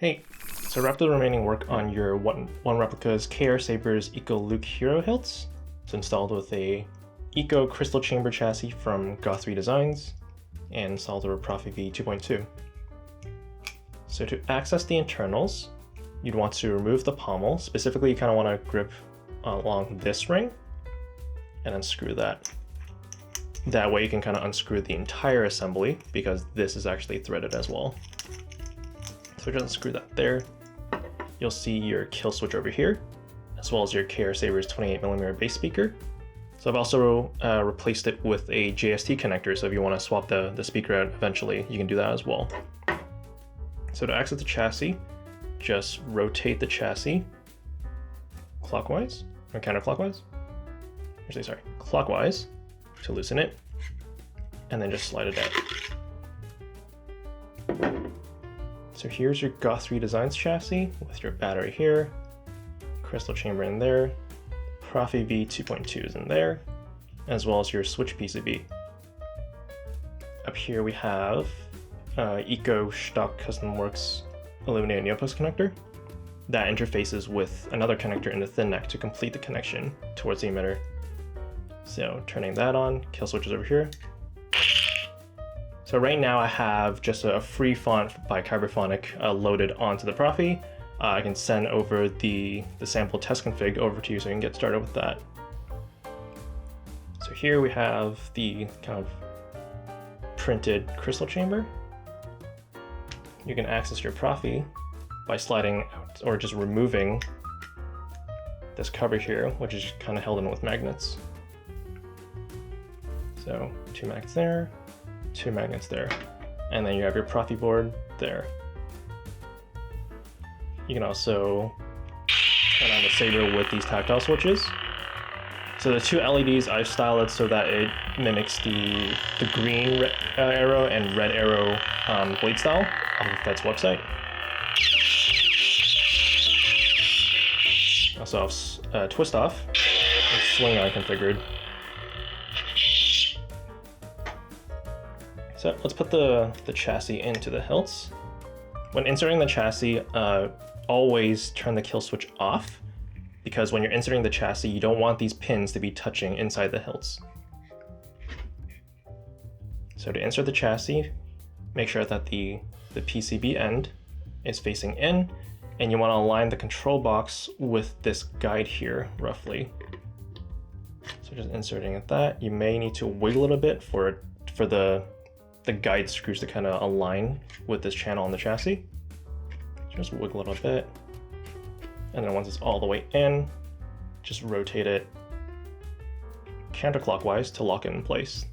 Hey, so wrap the remaining work on your one replica's KRxOR's ECO Luke Hero hilts. It's installed with a ECO crystal chamber chassis from Goth3D Designs and installed over Proffie V2.2. So to access the internals, you'd want to remove the pommel. Specifically, you kind of want to grip along this ring and unscrew that. That way you can kind of unscrew the entire assembly because this is actually threaded as well. So just unscrew that there. You'll see your kill switch over here, as well as your KRxOR's 28mm bass speaker. So I've also replaced it with a JST connector, so if you want to swap the speaker out eventually, you can do that as well. So to access the chassis, just rotate the chassis clockwise, or counterclockwise? Actually, sorry, clockwise to loosen it, and then just slide it out. So here's your Goth3D Designs chassis with your battery here, crystal chamber in there, Proffie V2.2 is in there, as well as your switch PCB. Up here we have ECO Stock Custom Works illuminated neopux connector. That interfaces with another connector in the thin neck to complete the connection towards the emitter. So turning that on, kill switch is over here. So right now I have just a free font by Cyberphonic loaded onto the Proffie. I can send over the sample test config over to you so you can get started with that. So here we have the kind of printed crystal chamber. You can access your Proffie by sliding out or just removing this cover here, which is kind of held in with magnets. So 2 magnets there, 2 magnets there, and then you have your Proffie board there. You can also turn on the saber with these tactile switches. So the 2 LEDs, I've styled it so that it mimics the green arrow and red arrow blade style off of Fed's website. Also have twist off and swing on configured. So let's put the chassis into the hilts. When inserting the chassis, always turn the kill switch off, because when you're inserting the chassis, you don't want these pins to be touching inside the hilts. So to insert the chassis, make sure that the PCB end is facing in, and you want to align the control box with this guide here, roughly. So just inserting at that, you may need to wiggle it a bit for the guide screws to kind of align with this channel on the chassis. Just wiggle it a bit. And then once it's all the way in, just rotate it counterclockwise to lock it in place.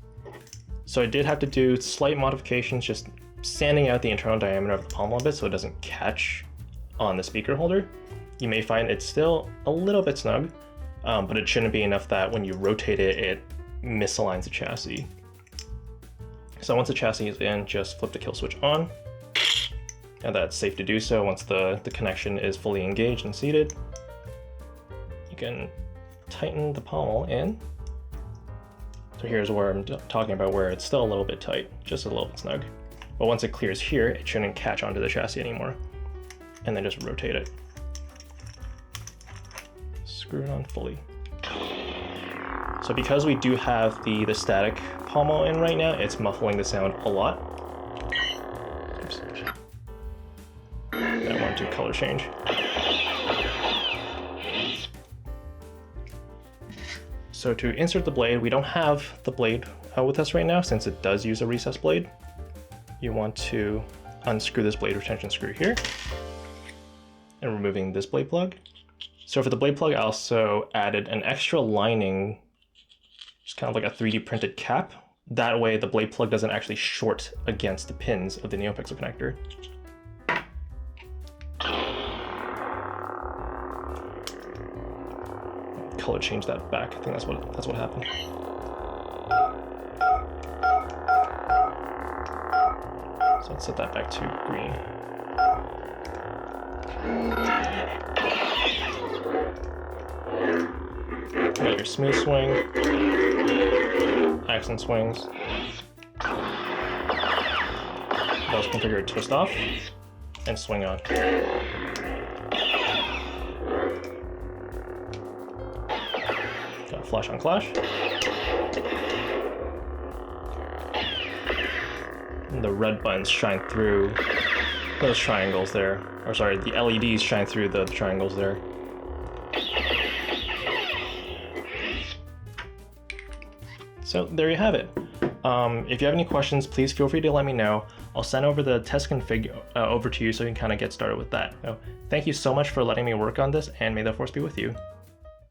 So I did have to do slight modifications, just sanding out the internal diameter of the pommel a bit so it doesn't catch on the speaker holder. You may find it's still a little bit snug, but it shouldn't be enough that when you rotate it, it misaligns the chassis. So once the chassis is in, just flip the kill switch on. And that's safe to do so once the connection is fully engaged and seated. You can tighten the pommel in. So here's where I'm talking about where it's still a little bit tight, just a little bit snug. But once it clears here, it shouldn't catch onto the chassis anymore. And then just rotate it. Screw it on fully. So because we do have the static pommel in right now, it's muffling the sound a lot. Oops. I want to color change. So to insert the blade, we don't have the blade with us right now since it does use a recessed blade. You want to unscrew this blade retention screw here and removing this blade plug. So for the blade plug, I also added an extra lining, just kind of like a 3D printed cap. That way the blade plug doesn't actually short against the pins of the NeoPixel connector. Color change that back. I think that's what happened. So let's set that back to green. You got your smooth swing, accent swings. That was configured twist off. and swing on. Got flash on clash. And the red buttons shine through those triangles there. Or sorry, the LEDs shine through the triangles there. So there you have it. If you have any questions, please feel free to let me know. I'll send over the test config over to you so you can kind of get started with that. So thank you so much for letting me work on this, and may the force be with you.